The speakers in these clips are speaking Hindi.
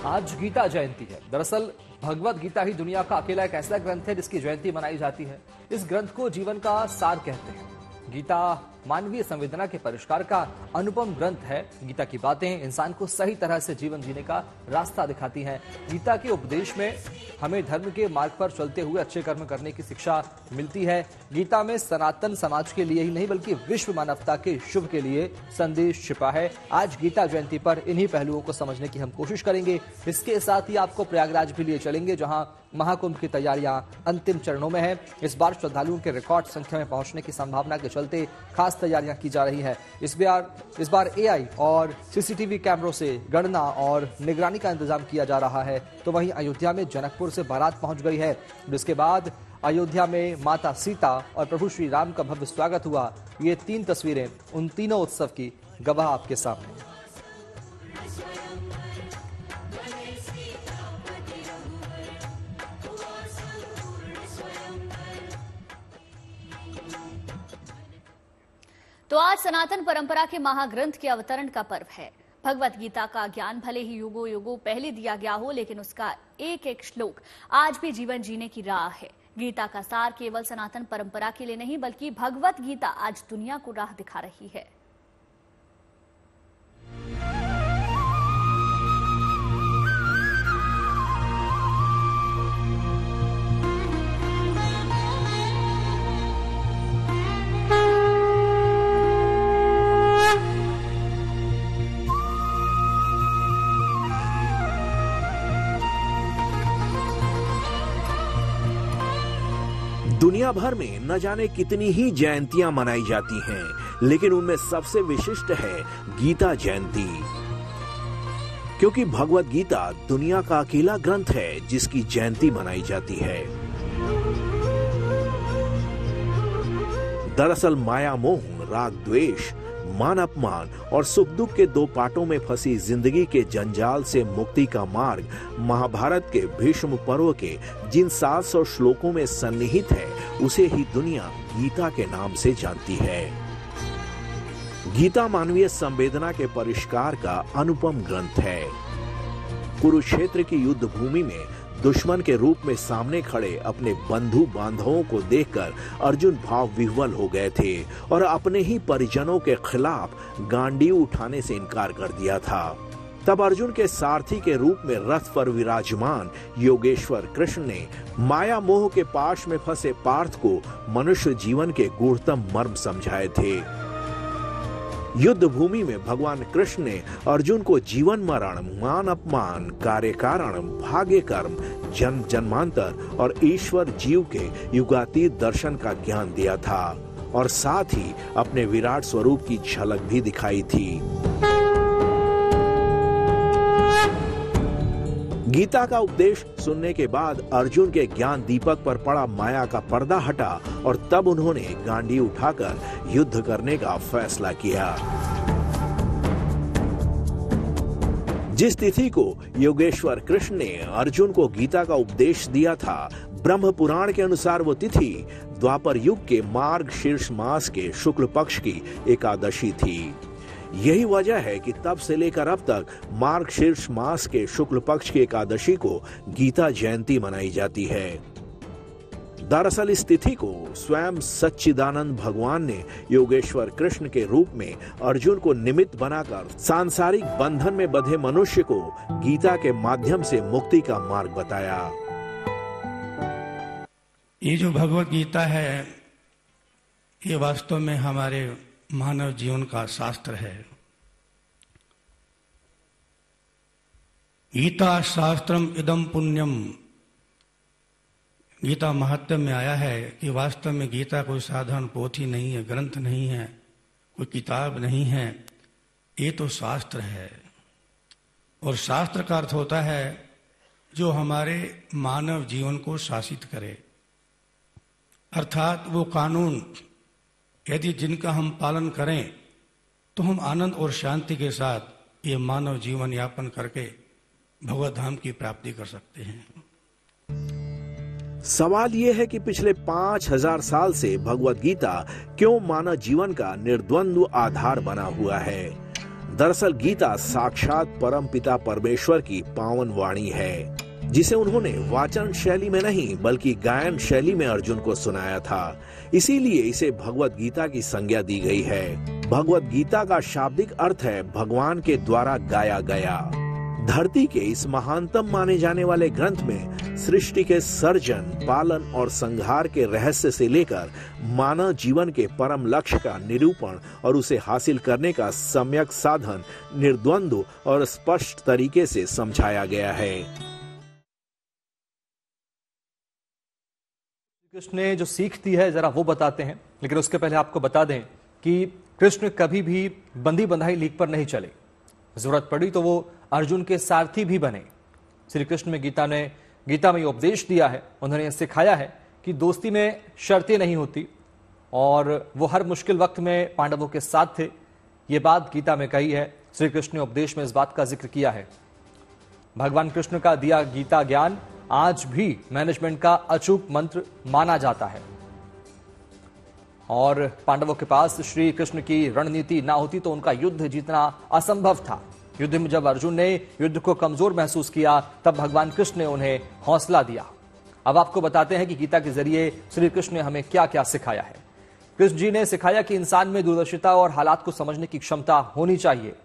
आज गीता जयंती है। दरअसल भगवत गीता ही दुनिया का अकेला एक ऐसा ग्रंथ है जिसकी जयंती मनाई जाती है। इस ग्रंथ को जीवन का सार कहते हैं। गीता मानवीय संवेदना के परिष्कार का अनुपम ग्रंथ है। गीता की बातें इंसान को सही तरह से जीवन जीने का रास्ता दिखाती हैं। गीता के उपदेश में हमें धर्म के मार्ग पर चलते हुए अच्छे कर्म करने की शिक्षा मिलती है। गीता में सनातन समाज के लिए ही नहीं बल्कि विश्व मानवता के शुभ के लिए संदेश छिपा है। आज गीता जयंती पर इन्हीं पहलुओं को समझने की हम कोशिश करेंगे। इसके साथ ही आपको प्रयागराज भी लिए चलेंगे, जहां महाकुंभ की तैयारियां अंतिम चरणों में है। इस बार श्रद्धालुओं के रिकॉर्ड संख्या में पहुंचने की संभावना के चलते खास तैयारियां की जा रही है। इस बार एआई और सीसीटीवी कैमरों से गणना और निगरानी का इंतजाम किया जा रहा है। तो वहीं अयोध्या में जनकपुर से बारात पहुंच गई है, जिसके बाद अयोध्या में माता सीता और प्रभु श्री राम का भव्य स्वागत हुआ। ये 3 तस्वीरें उन तीनों उत्सव की गवाह आपके सामने। तो आज सनातन परंपरा के महाग्रंथ के अवतरण का पर्व है। भगवत गीता का ज्ञान भले ही युगों युगों पहले दिया गया हो, लेकिन उसका एक एक श्लोक आज भी जीवन जीने की राह है। गीता का सार केवल सनातन परंपरा के लिए नहीं बल्कि भगवत गीता आज दुनिया को राह दिखा रही है। दुनिया भर में न जाने कितनी ही जयंतियां मनाई जाती हैं, लेकिन उनमें सबसे विशिष्ट है गीता जयंती। क्योंकि भगवत गीता दुनिया का अकेला ग्रंथ है जिसकी जयंती मनाई जाती है। दरअसल माया मोह, राग द्वेष, मान अपमान और सुख दुख के 2 पाटों में फंसी जिंदगी के जंजाल से मुक्ति का मार्ग महाभारत के भीष्म पर्व के जिन 700 श्लोकों में सन्निहित है, उसे ही दुनिया गीता के नाम से जानती है। गीता मानवीय संवेदना के परिष्कार का अनुपम ग्रंथ है। कुरुक्षेत्र की युद्ध भूमि में दुश्मन के रूप में सामने खड़े अपने बंधु बांधवों को देखकर अर्जुन भाव विह्वल हो गए थे और अपने ही परिजनों के खिलाफ गांडीव उठाने से इनकार कर दिया था। तब अर्जुन के सारथी के रूप में रथ पर विराजमान योगेश्वर कृष्ण ने माया मोह के पाश में फंसे पार्थ को मनुष्य जीवन के गूढ़तम मर्म समझाए थे। युद्ध भूमि में भगवान कृष्ण ने अर्जुन को जीवन मरण, मान अपमान, कार्य कारण, भाग्य कर्म, जन्म जन्मांतर और ईश्वर जीव के युगातीत दर्शन का ज्ञान दिया था और साथ ही अपने विराट स्वरूप की झलक भी दिखाई थी। गीता का उपदेश सुनने के बाद अर्जुन के ज्ञान दीपक पर पड़ा माया का पर्दा हटा और तब उन्होंने गांडीव उठाकर युद्ध करने का फैसला किया। जिस तिथि को योगेश्वर कृष्ण ने अर्जुन को गीता का उपदेश दिया था, ब्रह्म पुराण के अनुसार वो तिथि द्वापर युग के मार्गशीर्ष मास के शुक्ल पक्ष की एकादशी थी। यही वजह है कि तब से लेकर अब तक मार्गशीर्ष मास के शुक्ल पक्ष की एकादशी को गीता जयंती मनाई जाती है। दरअसल इस तिथि को स्वयं सच्चिदानंद भगवान ने योगेश्वर कृष्ण के रूप में अर्जुन को निमित्त बनाकर सांसारिक बंधन में बंधे मनुष्य को गीता के माध्यम से मुक्ति का मार्ग बताया। ये जो भगवत गीता है, ये वास्तव में हमारे मानव जीवन का शास्त्र है। गीता शास्त्रम इदम पुण्यम। गीता महत्व में आया है कि वास्तव में गीता कोई साधारण पोथी नहीं है, ग्रंथ नहीं है, कोई किताब नहीं है, ये तो शास्त्र है। और शास्त्र का अर्थ होता है जो हमारे मानव जीवन को शासित करे, अर्थात वो कानून यदि जिनका हम पालन करें तो हम आनंद और शांति के साथ ये मानव जीवन यापन करके भगवत धाम की प्राप्ति कर सकते हैं। सवाल यह है कि पिछले 5000 साल से भगवत गीता क्यों मानव जीवन का निर्द्वंद्व आधार बना हुआ है। दरअसल गीता साक्षात परम पिता परमेश्वर की पावन वाणी है, जिसे उन्होंने वाचन शैली में नहीं बल्कि गायन शैली में अर्जुन को सुनाया था। इसीलिए इसे भगवत गीता की संज्ञा दी गई है। भगवत गीता का शाब्दिक अर्थ है भगवान के द्वारा गाया गया। धरती के इस महानतम माने जाने वाले ग्रंथ में सृष्टि के सर्जन, पालन और संहार के रहस्य से लेकर मानव जीवन के परम लक्ष्य का निरूपण और उसे हासिल करने का सम्यक साधन निर्द्वंद्व और स्पष्ट तरीके से समझाया गया है। कृष्ण ने जो सीख दी है जरा वो बताते हैं, लेकिन उसके पहले आपको बता दें कि कृष्ण कभी भी बंदी बंधाई लीक पर नहीं चले। जरूरत पड़ी तो वो अर्जुन के सारथी भी बने। श्री कृष्ण में गीता में उपदेश दिया है, उन्होंने सिखाया है कि दोस्ती में शर्तें नहीं होती और वो हर मुश्किल वक्त में पांडवों के साथ थे। ये बात गीता में कही है। श्री कृष्ण ने उपदेश में इस बात का जिक्र किया है। भगवान कृष्ण का दिया गीता ज्ञान आज भी मैनेजमेंट का अचूक मंत्र माना जाता है और पांडवों के पास श्री कृष्ण की रणनीति ना होती तो उनका युद्ध जीतना असंभव था। युद्ध में जब अर्जुन ने युद्ध को कमजोर महसूस किया तब भगवान कृष्ण ने उन्हें हौसला दिया। अब आपको बताते हैं कि गीता के जरिए श्री कृष्ण ने हमें क्या क्या सिखाया है। कृष्ण जी ने सिखाया कि इंसान में दूरदर्शिता और हालात को समझने की क्षमता होनी चाहिए,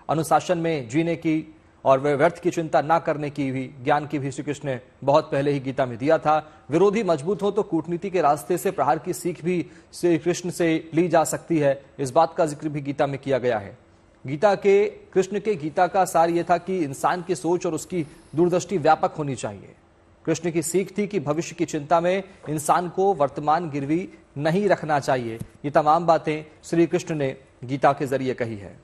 अनुशासन में जीने की और व्यर्थ की चिंता ना करने की भी ज्ञान की भी श्री कृष्ण ने बहुत पहले ही गीता में दिया था। विरोधी मजबूत हो तो कूटनीति के रास्ते से प्रहार की सीख भी श्री कृष्ण से ली जा सकती है। इस बात का जिक्र भी गीता में किया गया है। कृष्ण के गीता का सार यह था कि इंसान की सोच और उसकी दूरदृष्टि व्यापक होनी चाहिए। कृष्ण की सीख थी कि भविष्य की चिंता में इंसान को वर्तमान गिरवी नहीं रखना चाहिए। ये तमाम बातें श्री कृष्ण ने गीता के जरिए कही है।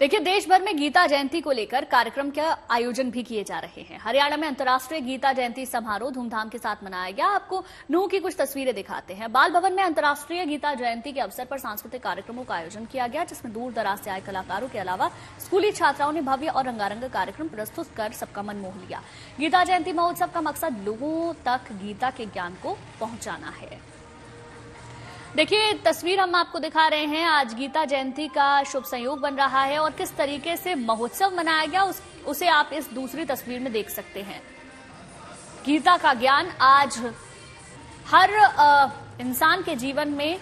देखिए, देश भर में गीता जयंती को लेकर कार्यक्रम के आयोजन भी किए जा रहे हैं। हरियाणा में अंतर्राष्ट्रीय गीता जयंती समारोह धूमधाम के साथ मनाया गया। आपको नूह की कुछ तस्वीरें दिखाते हैं। बाल भवन में अंतर्राष्ट्रीय गीता जयंती के अवसर पर सांस्कृतिक कार्यक्रमों का आयोजन किया गया, जिसमें दूर दराज से आए कलाकारों के अलावा स्कूली छात्राओं ने भव्य और रंगारंग कार्यक्रम प्रस्तुत कर सबका मन मोह लिया। गीता जयंती महोत्सव का मकसद लोगों तक गीता के ज्ञान को पहुंचाना है। देखिए, तस्वीर हम आपको दिखा रहे हैं। आज गीता जयंती का शुभ संयोग बन रहा है और किस तरीके से महोत्सव मनाया गया उसे आप इस दूसरी तस्वीर में देख सकते हैं। गीता का ज्ञान आज हर इंसान के जीवन में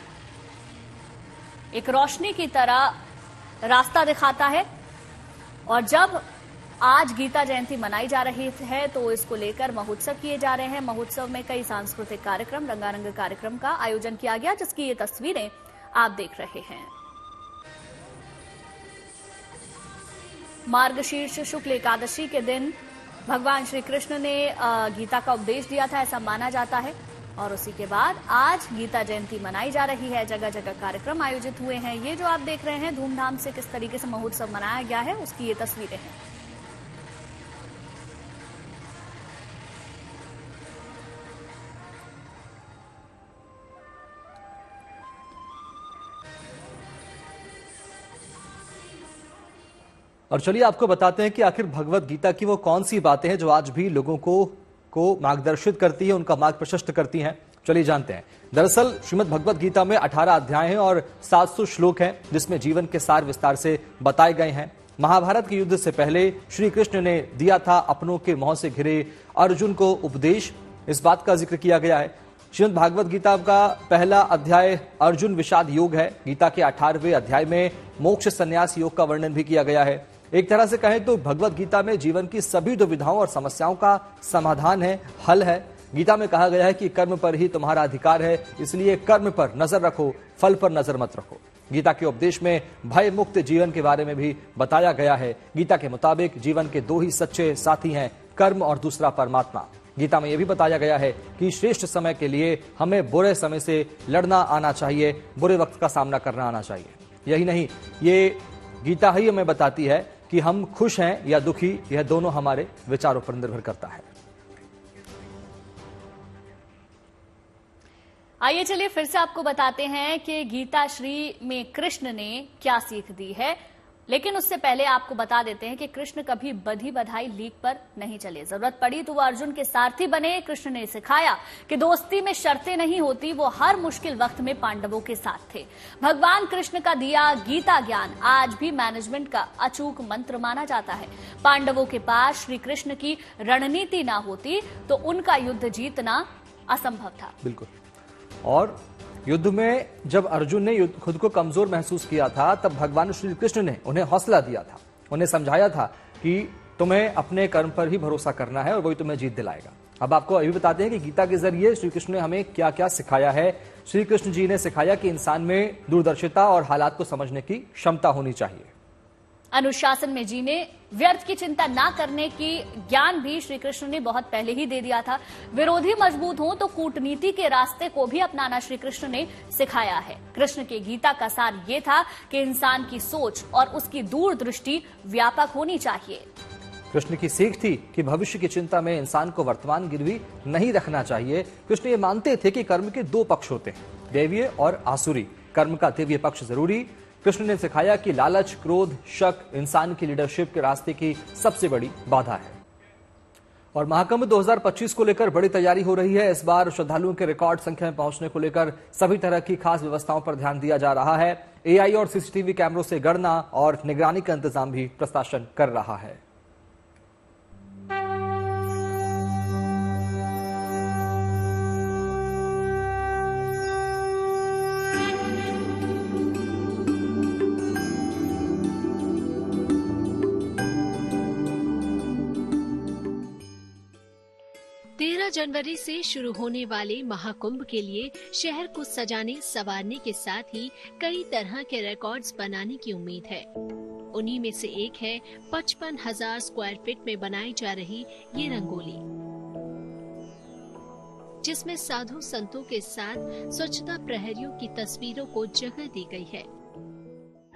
एक रोशनी की तरह रास्ता दिखाता है और जब आज गीता जयंती मनाई जा रही है तो इसको लेकर महोत्सव किए जा रहे हैं। महोत्सव में कई सांस्कृतिक कार्यक्रम, रंगारंग कार्यक्रम का आयोजन किया गया, जिसकी ये तस्वीरें आप देख रहे हैं। मार्गशीर्ष शुक्ल एकादशी के दिन भगवान श्री कृष्ण ने गीता का उपदेश दिया था, ऐसा माना जाता है और उसी के बाद आज गीता जयंती मनाई जा रही है। जगह जगह कार्यक्रम आयोजित हुए हैं। ये जो आप देख रहे हैं धूमधाम से किस तरीके से महोत्सव मनाया गया है, उसकी ये तस्वीरें हैं। और चलिए आपको बताते हैं कि आखिर भगवत गीता की वो कौन सी बातें हैं जो आज भी लोगों को मार्गदर्शित करती है, उनका मार्ग प्रशस्त करती हैं। चलिए जानते हैं। दरअसल श्रीमद् भगवत गीता में 18 अध्याय हैं और 700 श्लोक हैं, जिसमें जीवन के सार विस्तार से बताए गए हैं। महाभारत के युद्ध से पहले श्री कृष्ण ने दिया था अपनों के मोह से घिरे अर्जुन को उपदेश। इस बात का जिक्र किया गया है। श्रीमद् भागवत गीता का पहला अध्याय अर्जुन विषाद योग है। गीता के 18वें अध्याय में मोक्ष संन्यास योग का वर्णन भी किया गया है। एक तरह से कहें तो भगवत गीता में जीवन की सभी दुविधाओं और समस्याओं का समाधान है, हल है। गीता में कहा गया है कि कर्म पर ही तुम्हारा अधिकार है, इसलिए कर्म पर नजर रखो, फल पर नजर मत रखो। गीता के उपदेश में भय मुक्त जीवन के बारे में भी बताया गया है। गीता के मुताबिक जीवन के दो ही सच्चे साथी हैं, कर्म और दूसरा परमात्मा। गीता में यह भी बताया गया है कि श्रेष्ठ समय के लिए हमें बुरे समय से लड़ना आना चाहिए, बुरे वक्त का सामना करना आना चाहिए। यही नहीं, ये गीता ही हमें बताती है कि हम खुश हैं या दुखी, यह दोनों हमारे विचारों पर निर्भर करता है। आइए चलिए फिर से आपको बताते हैं कि गीता श्री में कृष्ण ने क्या सीख दी है। लेकिन उससे पहले आपको बता देते हैं कि कृष्ण कभी बधी बधाई लीक पर नहीं चले। जरूरत पड़ी तो वो अर्जुन के सारथी बने। कृष्ण ने सिखाया कि दोस्ती में शर्तें नहीं होती। वो हर मुश्किल वक्त में पांडवों के साथ थे। भगवान कृष्ण का दिया गीता ज्ञान आज भी मैनेजमेंट का अचूक मंत्र माना जाता है। पांडवों के पास श्री कृष्ण की रणनीति ना होती तो उनका युद्ध जीतना असंभव था। बिल्कुल। और युद्ध में जब अर्जुन ने खुद को कमजोर महसूस किया था, तब भगवान श्री कृष्ण ने उन्हें हौसला दिया था, उन्हें समझाया था कि तुम्हें अपने कर्म पर ही भरोसा करना है और वही तुम्हें जीत दिलाएगा। अब आपको अभी बताते हैं कि गीता के जरिए श्री कृष्ण ने हमें क्या क्या सिखाया है। श्री कृष्ण जी ने सिखाया कि इंसान में दूरदर्शिता और हालात को समझने की क्षमता होनी चाहिए। अनुशासन में जीने, व्यर्थ की चिंता ना करने की ज्ञान भी श्री कृष्ण ने बहुत पहले ही दे दिया था। विरोधी मजबूत हो तो कूटनीति के रास्ते को भी अपनाना श्री कृष्ण ने सिखाया है। कृष्ण के गीता का सार ये था कि इंसान की सोच और उसकी दूरदृष्टि व्यापक होनी चाहिए। कृष्ण की सीख थी कि भविष्य की चिंता में इंसान को वर्तमान गिरवी नहीं रखना चाहिए। कृष्ण ये मानते थे कि कर्म के दो पक्ष होते हैं, दैवीय और आसुरी। कर्म का दैवीय पक्ष जरूरी। कृष्ण ने सिखाया कि लालच, क्रोध, शक इंसान की लीडरशिप के रास्ते की सबसे बड़ी बाधा है। और महाकुंभ 2025 को लेकर बड़ी तैयारी हो रही है। इस बार श्रद्धालुओं के रिकॉर्ड संख्या में पहुंचने को लेकर सभी तरह की खास व्यवस्थाओं पर ध्यान दिया जा रहा है। एआई और सीसीटीवी कैमरों से गणना और निगरानी का इंतजाम भी प्रशासन कर रहा है। जनवरी से शुरू होने वाले महाकुंभ के लिए शहर को सजाने संवारने के साथ ही कई तरह के रिकॉर्ड्स बनाने की उम्मीद है। उन्हीं में से एक है 55,000 स्क्वायर फीट में बनाई जा रही ये रंगोली, जिसमें साधु संतों के साथ स्वच्छता प्रहरियों की तस्वीरों को जगह दी गई है।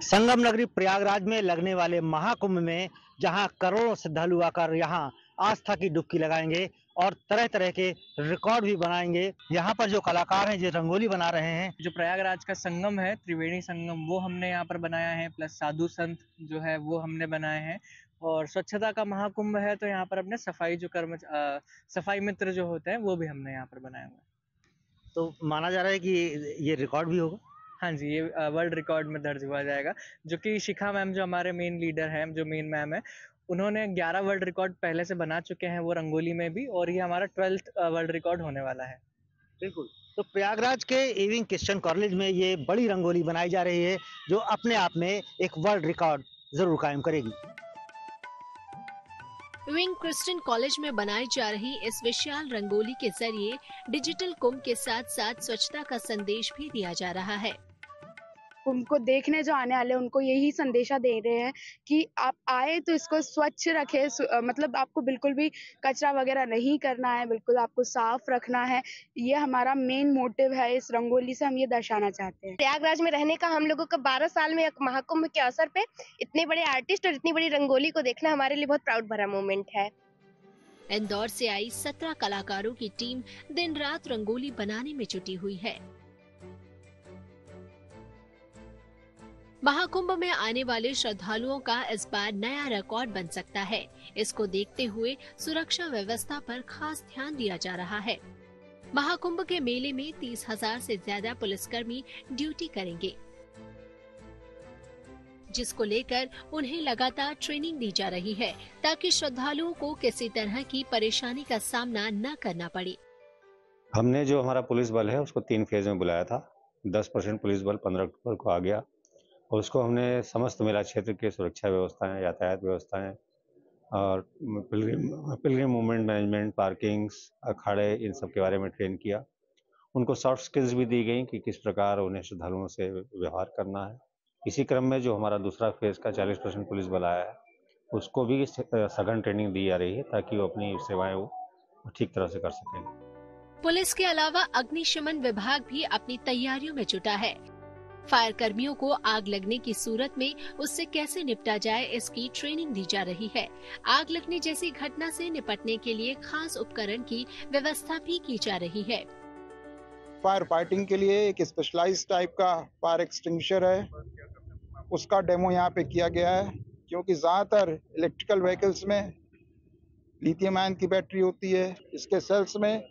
संगम नगरी प्रयागराज में लगने वाले महाकुंभ में जहां करोड़ों श्रद्धालु आकर यहां आस्था की डुबकी लगाएंगे और तरह तरह के रिकॉर्ड भी बनाएंगे। यहाँ पर जो कलाकार हैं जो रंगोली बना रहे हैं, जो प्रयागराज का संगम है, त्रिवेणी संगम, वो हमने यहाँ पर बनाया है। प्लस साधु संत जो है वो हमने बनाए हैं। और स्वच्छता का महाकुंभ है तो यहाँ पर अपने सफाई मित्र जो होते हैं वो भी हमने यहाँ पर बनाए हुए। तो माना जा रहा है कि ये रिकॉर्ड भी होगा। हाँ जी, ये वर्ल्ड रिकॉर्ड में दर्ज हुआ जाएगा। जो कि शिखा मैम जो हमारे मेन लीडर हैं, जो मेन मैम है, उन्होंने 11 वर्ल्ड रिकॉर्ड पहले से बना चुके हैं वो रंगोली में भी, और ये हमारा 12th वर्ल्ड रिकॉर्ड होने वाला है। बिल्कुल। तो प्रयागराज के एविंग क्रिश्चियन कॉलेज में ये बड़ी रंगोली बनाई जा रही है जो अपने आप में एक वर्ल्ड रिकॉर्ड जरूर कायम करेगी। विंग क्रिश्चियन कॉलेज में बनाई जा रही इस विशाल रंगोली के जरिए डिजिटल कुंभ के साथ साथ स्वच्छता का संदेश भी दिया जा रहा है। कुंभ को देखने जो आने वाले उनको यही संदेशा दे रहे हैं कि आप आए तो इसको स्वच्छ रखें, मतलब आपको बिल्कुल भी कचरा वगैरह नहीं करना है, बिल्कुल आपको साफ रखना है। ये हमारा मेन मोटिव है। इस रंगोली से हम ये दर्शाना चाहते हैं। प्रयागराज में रहने का हम लोगों का 12 साल में महाकुंभ के अवसर पे इतने बड़े आर्टिस्ट और इतनी बड़ी रंगोली को देखना हमारे लिए बहुत प्राउड भरा मोमेंट है। इंदौर से आई 17 कलाकारों की टीम दिन रात रंगोली बनाने में जुटी हुई है। महाकुंभ में आने वाले श्रद्धालुओं का इस बार नया रिकॉर्ड बन सकता है। इसको देखते हुए सुरक्षा व्यवस्था पर खास ध्यान दिया जा रहा है। महाकुंभ के मेले में 30,000 से ज्यादा पुलिसकर्मी ड्यूटी करेंगे, जिसको लेकर उन्हें लगातार ट्रेनिंग दी जा रही है ताकि श्रद्धालुओं को किसी तरह की परेशानी का सामना न करना पड़े। हमने जो हमारा पुलिस बल है उसको 3 फेज में बुलाया था। 10% पुलिस बल 15 अक्टूबर को आ गया और उसको हमने समस्त मेला क्षेत्र के सुरक्षा व्यवस्थाएं, यातायात व्यवस्थाएं और पिलग्रिम मूवमेंट मैनेजमेंट, पार्किंग्स, अखाड़े, इन सब के बारे में ट्रेन किया। उनको सॉफ्ट स्किल्स भी दी गई कि किस प्रकार उन्हें श्रद्धालुओं से व्यवहार करना है। इसी क्रम में जो हमारा दूसरा फेज का 40% पुलिस बल आया है उसको भी सघन ट्रेनिंग दी जा रही है ताकि वो अपनी सेवाएं वो ठीक तरह से कर सकें। पुलिस के अलावा अग्निशमन विभाग भी अपनी तैयारियों में जुटा है। फायर कर्मियों को आग लगने की सूरत में उससे कैसे निपटा जाए इसकी ट्रेनिंग दी जा रही है। आग लगने जैसी घटना से निपटने के लिए खास उपकरण की व्यवस्था भी की जा रही है। फायर फाइटिंग के लिए एक स्पेशलाइज्ड टाइप का फायर एक्सटिंग्विशर है उसका डेमो यहाँ पे किया गया है, क्योंकि ज़्यादातर इलेक्ट्रिकल व्हीकल्स में लिथियम आयन की बैटरी होती है, इसके सेल्स में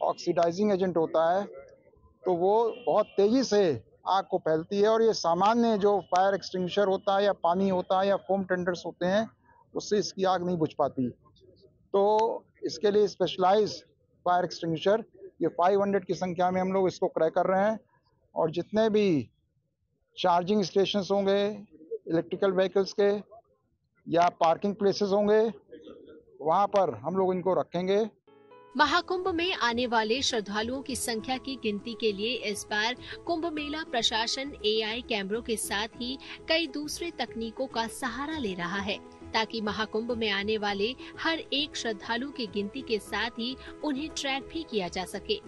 ऑक्सीडाइजिंग एजेंट होता है, तो वो बहुत तेज़ी से आग को फैलती है और ये सामान्य जो फायर एक्सटिंग्विशर होता है या पानी होता है या फोम टेंडर्स होते हैं उससे इसकी आग नहीं बुझ पाती। तो इसके लिए स्पेशलाइज फायर एक्सटिंग्विशर ये 500 की संख्या में हम लोग इसको क्रय कर रहे हैं और जितने भी चार्जिंग स्टेशंस होंगे इलेक्ट्रिकल व्हीकल्स के या पार्किंग प्लेसेस होंगे वहाँ पर हम लोग इनको रखेंगे। महाकुंभ में आने वाले श्रद्धालुओं की संख्या की गिनती के लिए इस बार कुंभ मेला प्रशासन AI कैमरों के साथ ही कई दूसरे तकनीकों का सहारा ले रहा है, ताकि महाकुंभ में आने वाले हर एक श्रद्धालु की गिनती के साथ ही उन्हें ट्रैक भी किया जा सके।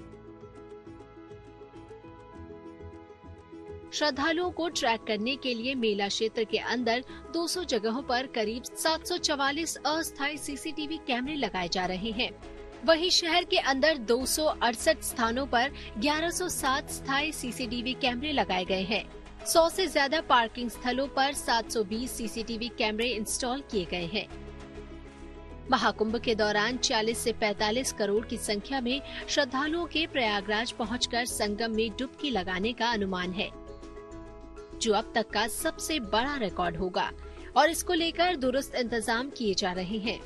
श्रद्धालुओं को ट्रैक करने के लिए मेला क्षेत्र के अंदर 200 जगहों पर करीब 744 अस्थायी CCTV कैमरे लगाए जा रहे हैं। वहीं शहर के अंदर 268 स्थानों पर 1107 स्थायी CCTV कैमरे लगाए गए हैं। 100 से ज्यादा पार्किंग स्थलों पर 720 CCTV कैमरे इंस्टॉल किए गए हैं। महाकुंभ के दौरान 40 से 45 करोड़ की संख्या में श्रद्धालुओं के प्रयागराज पहुंचकर संगम में डुबकी लगाने का अनुमान है, जो अब तक का सबसे बड़ा रिकॉर्ड होगा और इसको लेकर दुरुस्त इंतजाम किए जा रहे हैं।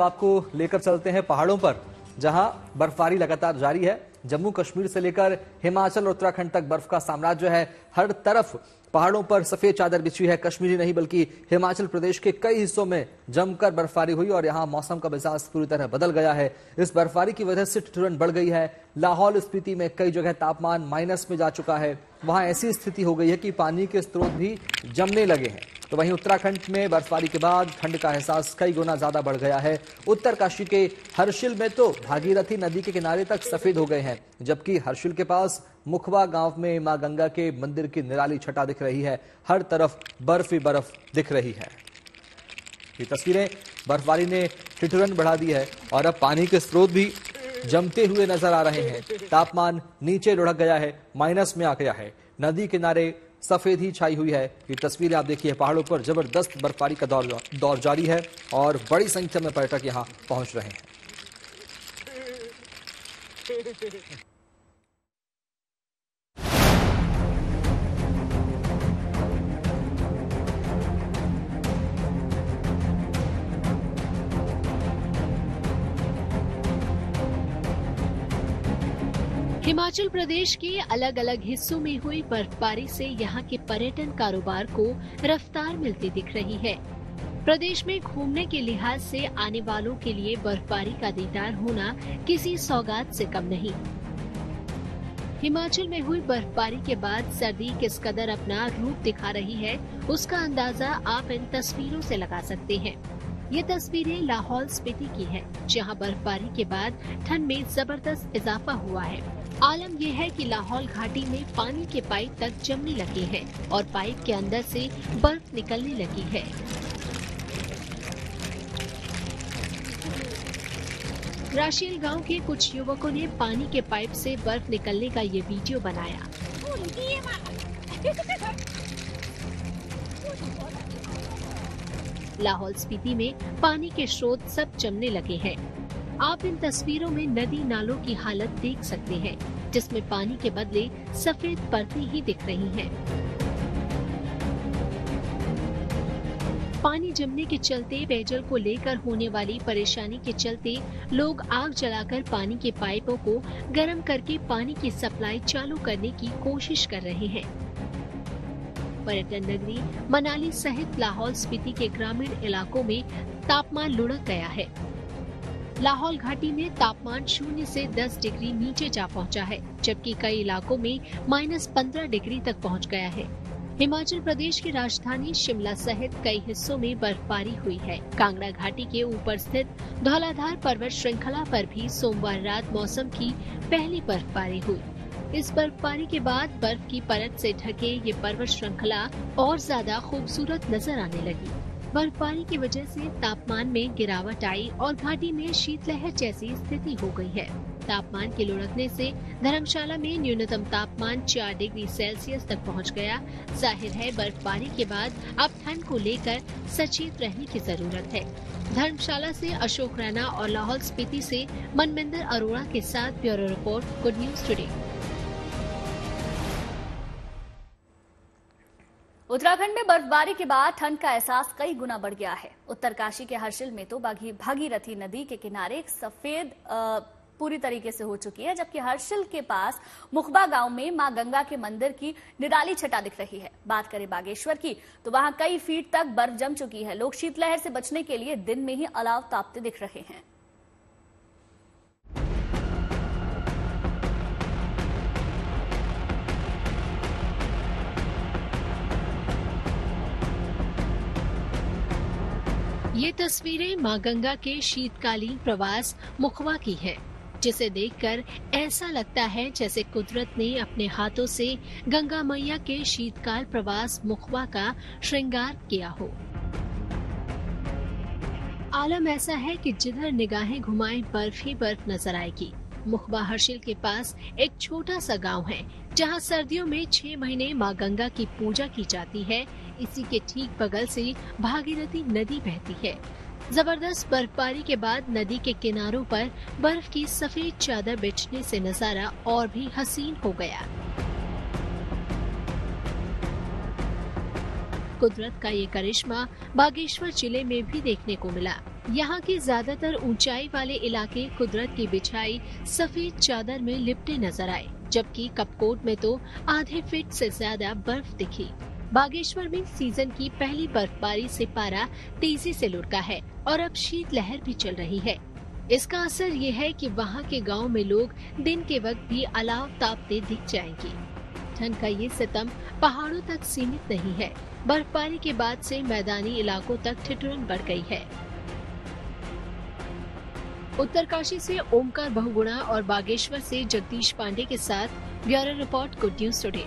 आपको लेकर चलते हैं पहाड़ों पर, जहां बर्फबारी लगातार जारी है। जम्मू कश्मीर से लेकर हिमाचल और उत्तराखंड तक बर्फ का साम्राज्य है। हर तरफ पहाड़ों पर सफेद चादर बिछी है। कश्मीर नहीं बल्कि हिमाचल प्रदेश के कई हिस्सों में जमकर बर्फबारी हुई और यहां मौसम का मिजाज पूरी तरह बदल गया है। इस बर्फबारी की वजह से ठिठुरन बढ़ गई है। लाहौल स्पीति में कई जगह तापमान माइनस में जा चुका है। वहां ऐसी स्थिति हो गई है कि पानी के स्रोत भी जमने लगे हैं। तो वहीं उत्तराखंड में बर्फबारी के बाद ठंड का एहसास कई गुना ज्यादा बढ़ गया है। उत्तरकाशी के हर्षिल में तो भागीरथी नदी के किनारे तक सफेद हो गए हैं, जबकि हर्षिल के पास मुखवा गांव में मां गंगा के मंदिर की निराली छटा दिख रही है। हर तरफ बर्फ ही बर्फ दिख रही है। ये तस्वीरें बर्फबारी ने ठिठुरन बढ़ा दी है और अब पानी के स्रोत भी जमते हुए नजर आ रहे हैं। तापमान नीचे लुढ़क गया है, माइनस में आ गया है। नदी किनारे सफेद ही छाई हुई है। ये तस्वीरें आप देखिए, पहाड़ों पर जबरदस्त बर्फबारी का दौर जारी है और बड़ी संख्या में पर्यटक यहां पहुंच रहे हैं। हिमाचल प्रदेश के अलग अलग हिस्सों में हुई बर्फबारी से यहां के पर्यटन कारोबार को रफ्तार मिलती दिख रही है। प्रदेश में घूमने के लिहाज से आने वालों के लिए बर्फबारी का दीदार होना किसी सौगात से कम नहीं। हिमाचल में हुई बर्फबारी के बाद सर्दी किस कदर अपना रूप दिखा रही है, उसका अंदाजा आप इन तस्वीरों से लगा सकते हैं। ये तस्वीरें लाहौल स्पीति की है, जहां बर्फबारी के बाद ठंड में जबरदस्त इजाफा हुआ है। आलम यह है कि लाहौल घाटी में पानी के पाइप तक जमने लगे हैं और पाइप के अंदर से बर्फ निकलने लगी है। राशियल गांव के कुछ युवकों ने पानी के पाइप से बर्फ निकलने का ये वीडियो बनाया। लाहौल स्पीति में पानी के स्रोत सब जमने लगे हैं। आप इन तस्वीरों में नदी नालों की हालत देख सकते हैं, जिसमें पानी के बदले सफेद परतें ही दिख रही हैं। पानी जमने के चलते पेयजल को लेकर होने वाली परेशानी के चलते लोग आग जलाकर पानी के पाइपों को गर्म करके पानी की सप्लाई चालू करने की कोशिश कर रहे हैं। पर्यटन नगरी मनाली सहित लाहौल स्पीति के ग्रामीण इलाकों में तापमान लुढ़क गया है। लाहौल घाटी में तापमान 0 से 10 डिग्री नीचे जा पहुंचा है, जबकि कई इलाकों में -15 डिग्री तक पहुंच गया है। हिमाचल प्रदेश की राजधानी शिमला सहित कई हिस्सों में बर्फबारी हुई है। कांगड़ा घाटी के ऊपर स्थित धौलाधार पर्वत श्रृंखला पर भी सोमवार रात मौसम की पहली बर्फबारी हुई। इस बर्फबारी के बाद बर्फ की परत से ढके ये पर्वत श्रृंखला और ज्यादा खूबसूरत नजर आने लगी। बर्फबारी की वजह से तापमान में गिरावट आई और घाटी में शीतलहर जैसी स्थिति हो गई है। तापमान के लुढ़कने से धर्मशाला में न्यूनतम तापमान 4 डिग्री सेल्सियस तक पहुंच गया। जाहिर है बर्फबारी के बाद अब ठंड को लेकर सचेत रहने की जरूरत है। धर्मशाला से अशोक रैना और लाहौल स्पीति से मनविंदर अरोड़ा के साथ bureau report, good news today. Uttarakhand में बर्फबारी के बाद ठंड का एहसास कई गुना बढ़ गया है। उत्तरकाशी के हर्षिल में तो भागीरथी नदी के किनारे एक सफेद पूरी तरीके से हो चुकी है, जबकि हर्षिल के पास मुखबा गांव में मां गंगा के मंदिर की निराली छटा दिख रही है। बात करें बागेश्वर की तो वहां कई फीट तक बर्फ जम चुकी है। लोग शीतलहर से बचने के लिए दिन में ही अलाव तापते दिख रहे हैं। ये तस्वीरें मां गंगा के शीतकालीन प्रवास मुखबा की है, जिसे देखकर ऐसा लगता है जैसे कुदरत ने अपने हाथों से गंगा मैया के शीतकाल प्रवास मुखबा का श्रृंगार किया हो। आलम ऐसा है कि जिधर निगाहें घुमाएं बर्फ ही बर्फ नजर आएगी। मुखबा हर्षिल के पास एक छोटा सा गांव है, जहां सर्दियों में 6 महीने मां गंगा की पूजा की जाती है। इसी के ठीक बगल से भागीरथी नदी बहती है। जबरदस्त बर्फबारी के बाद नदी के किनारों पर बर्फ की सफेद चादर बिछने से नजारा और भी हसीन हो गया। कुदरत का ये करिश्मा बागेश्वर जिले में भी देखने को मिला। यहाँ के ज्यादातर ऊंचाई वाले इलाके कुदरत की बिछाई सफेद चादर में लिपटे नजर आए, जबकि कपकोट में तो आधे फीट से ज्यादा बर्फ दिखी। बागेश्वर में सीजन की पहली बर्फबारी से पारा तेजी से लुढ़का है और अब शीतलहर भी चल रही है। इसका असर ये है कि वहाँ के गांव में लोग दिन के वक्त भी अलाव तापते दिख जाएंगे। ठंड का ये सितम पहाड़ों तक सीमित नहीं है। बर्फबारी के बाद से मैदानी इलाकों तक ठिठुरन बढ़ गई है। उत्तरकाशी से ओमकार बहुगुणा और बागेश्वर से जगदीश पांडे के साथ bureau report, good news today.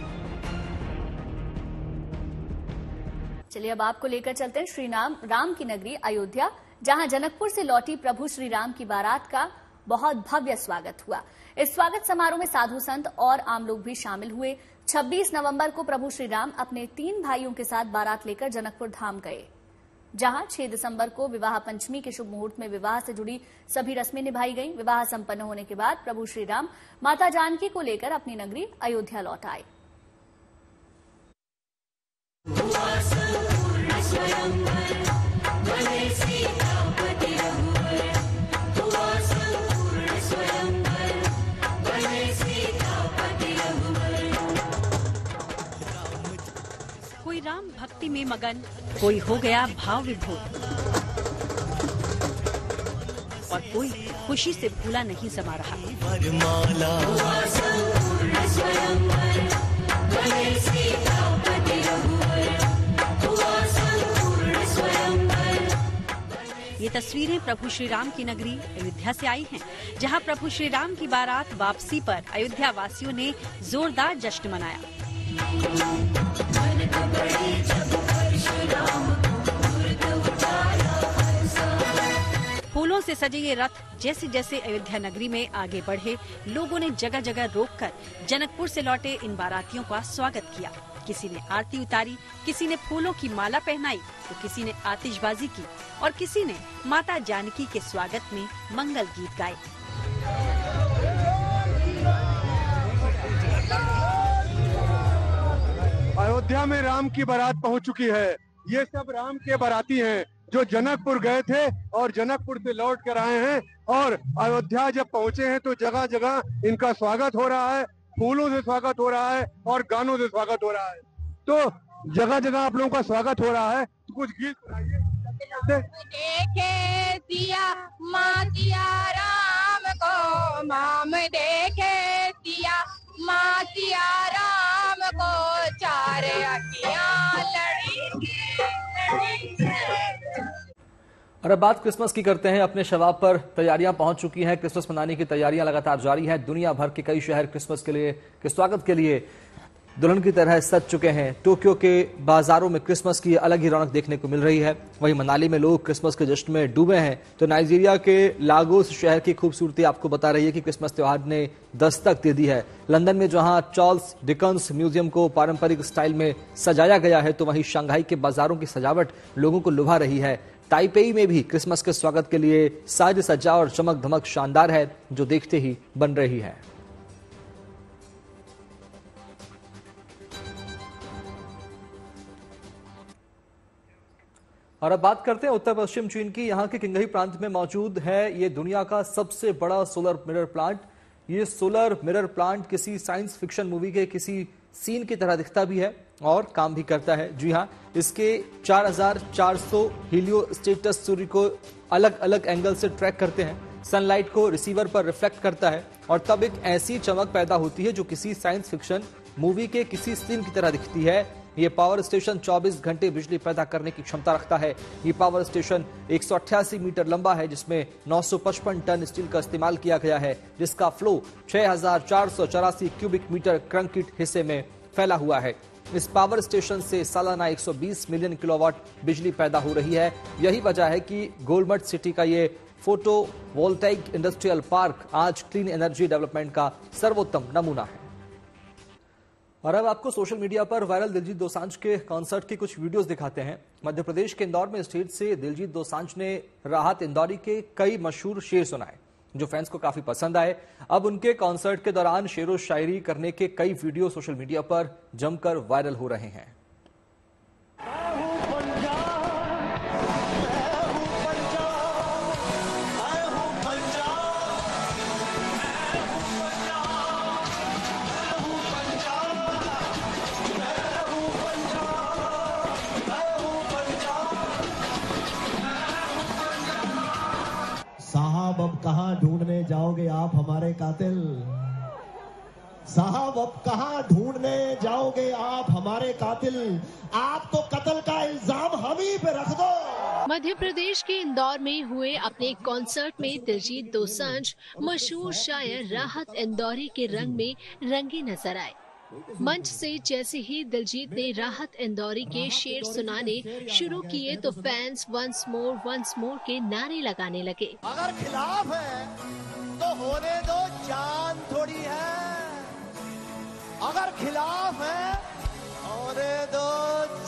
चलिए अब आपको लेकर चलते हैं श्री राम की नगरी अयोध्या, जहां जनकपुर से लौटी प्रभु श्री राम की बारात का बहुत भव्य स्वागत हुआ। इस स्वागत समारोह में साधु संत और आम लोग भी शामिल हुए। 26 नवंबर को प्रभु श्री राम अपने 3 भाइयों के साथ बारात लेकर जनकपुर धाम गए, जहां 6 दिसंबर को विवाह पंचमी के शुभ मुहूर्त में विवाह से जुड़ी सभी रस्में निभाई गईं। विवाह संपन्न होने के बाद प्रभु श्री राम माता जानकी को लेकर अपनी नगरी अयोध्या लौट आए। कोई राम भक्ति में मगन, कोई हो गया भाव विभोर और कोई खुशी से भूला नहीं समा रहा। ये तस्वीरें प्रभु श्री राम की नगरी अयोध्या से आई हैं, जहां प्रभु श्री राम की बारात वापसी पर अयोध्या वासियों ने जोरदार जश्न मनाया। फूलों से सजे ये रथ जैसे जैसे अयोध्या नगरी में आगे बढ़े, लोगों ने जगह जगह रोककर जनकपुर से लौटे इन बारातियों का स्वागत किया। किसी ने आरती उतारी, किसी ने फूलों की माला पहनाई, तो किसी ने आतिशबाजी की और किसी ने माता जानकी के स्वागत में मंगल गीत गाए। अयोध्या में राम की बारात पहुंच चुकी है। ये सब राम के बाराती हैं जो जनकपुर गए थे और जनकपुर से लौट कर आए हैं, और अयोध्या जब पहुंचे हैं तो जगह जगह इनका स्वागत हो रहा है, फूलों से स्वागत हो रहा है और गानों से स्वागत हो रहा है। तो जगह जगह आप लोगों का स्वागत हो रहा है, तो कुछ गीत सुनाइए। देखे सिया माँ सिया राम को, माम देखे सिया माँ सिया राम को, चार अखियाँ लड़ी। और अब बात क्रिसमस की करते हैं। अपने शबाब पर तैयारियां पहुंच चुकी हैं। क्रिसमस मनाने की तैयारियां लगातार जारी हैं। दुनिया भर के कई शहर क्रिसमस के स्वागत के लिए दुल्हन की तरह सज चुके हैं। टोक्यो के बाजारों में क्रिसमस की अलग ही रौनक देखने को मिल रही है। वहीं मनाली में लोग क्रिसमस के जश्न में डूबे हैं, तो नाइजीरिया के लागोस शहर की खूबसूरती आपको बता रही है कि क्रिसमस त्योहार ने दस्तक दे दी है। लंदन में जहां चार्ल्स डिकन्स म्यूजियम को पारंपरिक स्टाइल में सजाया गया है, तो वहीं शंघाई के बाजारों की सजावट लोगों को लुभा रही है। ताइपेई में भी क्रिसमस के स्वागत के लिए साज सज्जा और चमक धमक शानदार है, जो देखते ही बन रही है। और अब बात करते हैं उत्तर पश्चिम चीन की। यहाँ के किंगही प्रांत में मौजूद है ये दुनिया का सबसे बड़ा सोलर मिरर प्लांट। ये सोलर मिरर प्लांट किसी साइंस फिक्शन मूवी के किसी सीन की तरह दिखता भी है और काम भी करता है। जी हाँ, इसके 4400 हीलियोस्टेटस सूर्य को अलग अलग एंगल से ट्रैक करते हैं, सनलाइट को रिसीवर पर रिफ्लेक्ट करता है और तब एक ऐसी चमक पैदा होती है जो किसी साइंस फिक्शन मूवी के किसी सीन की तरह दिखती है। ये पावर स्टेशन 24 घंटे बिजली पैदा करने की क्षमता रखता है। ये पावर स्टेशन 188 मीटर लंबा है, जिसमें 955 टन स्टील का इस्तेमाल किया गया है, जिसका फ्लो 6484 क्यूबिक मीटर कंक्रीट हिस्से में फैला हुआ है। इस पावर स्टेशन से सालाना 120 मिलियन किलोवाट बिजली पैदा हो रही है। यही वजह है कि गोलमट सिटी का ये फोटो वोल्टेइक इंडस्ट्रियल पार्क आज क्लीन एनर्जी डेवलपमेंट का सर्वोत्तम नमूना है। और अब आपको सोशल मीडिया पर वायरल दिलजीत दोसांझ के कॉन्सर्ट की कुछ वीडियोस दिखाते हैं। मध्य प्रदेश के इंदौर में स्टेज से दिलजीत दोसांझ ने राहत इंदौरी के कई मशहूर शेर सुनाए, जो फैंस को काफी पसंद आए। अब उनके कॉन्सर्ट के दौरान शेरो शायरी करने के कई वीडियो सोशल मीडिया पर जमकर वायरल हो रहे हैं। साहब अब कहां ढूंढने जाओगे आप हमारे कातिल? साहब अब कहां ढूंढने जाओगे आप हमारे कातिल? आप तो कत्ल का इल्जाम हम ही पे रख दो। मध्य प्रदेश के इंदौर में हुए अपने कॉन्सर्ट में दिलजीत दोसांझ मशहूर शायर राहत इंदौरी के रंग में रंगे नजर आए। मंच से जैसे ही दिलजीत ने राहत इंदौरी के शेर सुनाने शुरू किए, तो फैंस वंस मोर के नारे लगाने लगे। अगर खिलाफ है तो होने दो, जान थोड़ी है। अगर खिलाफ है होने दो,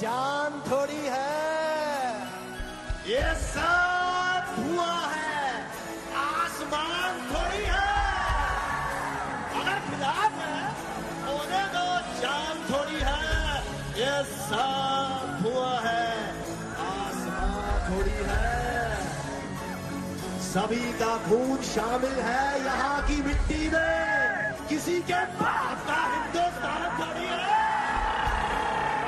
जान थोड़ी है। ये सब धुआं है, आसमान थोड़ी है। अगर खिलाफ है होने दो, जान थोड़ी है। ये सब धुआं है, आसमान थोड़ी है। सभी का खून शामिल है यहाँ की मिट्टी में, किसी के बाप का हिंदुस्तान थोड़ी है।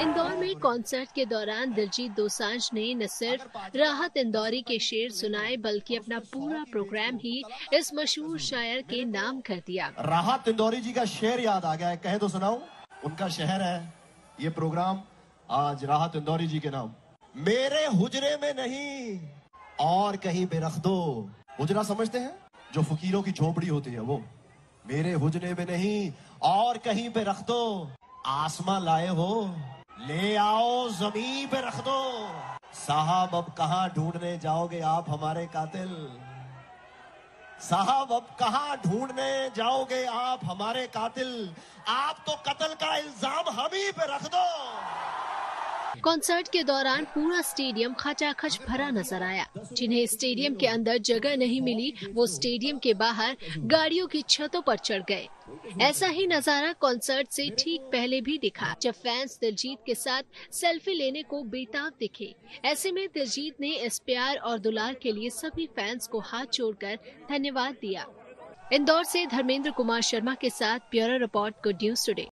इंदौर में कॉन्सर्ट के दौरान दिलजीत दोसांझ ने न सिर्फ राहत इंदौरी के शेर सुनाए, बल्कि अपना पूरा प्रोग्राम ही इस मशहूर शायर के नाम कर दिया। राहत इंदौरी जी का शेर याद आ गया है, कहे तो सुनाऊं? उनका शहर है ये प्रोग्राम आज राहत इंदौरी जी के नाम। मेरे हुजरे में नहीं और कहीं पे रख दो। हुजरा समझते हैं? जो फकीरों की झोपड़ी होती है वो। मेरे हुजरे में नहीं और कहीं पे रख दो। आसमां लाए हो, ले आओ जमीन पे रख दो। साहब अब कहां ढूंढने जाओगे आप हमारे कातिल? साहब अब कहां ढूंढने जाओगे आप हमारे कातिल? आप तो कत्ल का इल्जाम हम ही पे रख दो। कॉन्सर्ट के दौरान पूरा स्टेडियम खचाखच भरा नजर आया। जिन्हें स्टेडियम के अंदर जगह नहीं मिली, वो स्टेडियम के बाहर गाड़ियों की छतों पर चढ़ गए। ऐसा ही नजारा कॉन्सर्ट से ठीक पहले भी दिखा, जब फैंस दिलजीत के साथ सेल्फी लेने को बेताब दिखे। ऐसे में दिलजीत ने इस प्यार और दुलार के लिए सभी फैंस को हाथ जोड़कर धन्यवाद दिया। इंदौर से धर्मेंद्र कुमार शर्मा के साथ bureau report, good news today.